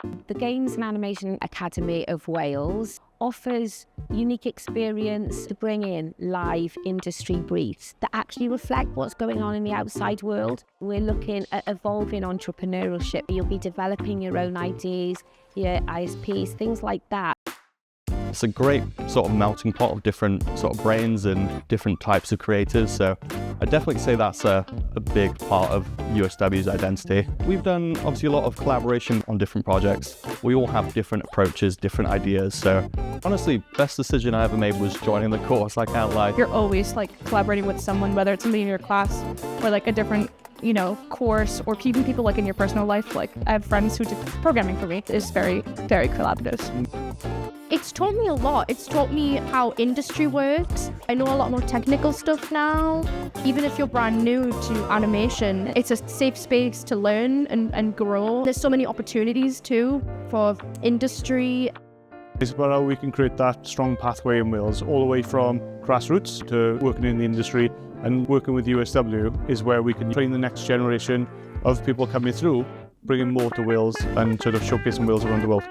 The Games and Animation Academy of Wales offers unique experience to bring in live industry briefs that actually reflect what's going on in the outside world. We're looking at evolving entrepreneurship. You'll be developing your own ideas, your ISPs, things like that. It's a great sort of melting pot of different sort of brains and different types of creators. So I definitely say that's a big part of USW's identity. We've done obviously a lot of collaboration on different projects. We all have different approaches, different ideas. So honestly, best decision I ever made was joining the course. I can't lie. You're always like collaborating with someone, whether it's somebody in your class or like a different course, or even people like in your personal life. Like I have friends who did programming for me. It's very, very collaborative. It's taught me a lot. It's taught me how industry works. I know a lot more technical stuff now. Even if you're brand new to animation, it's a safe space to learn and grow. There's so many opportunities too for industry. It's about how we can create that strong pathway in Wales, all the way from grassroots to working in the industry, and working with USW is where we can train the next generation of people coming through, bringing more to Wales and sort of showcasing Wales around the world.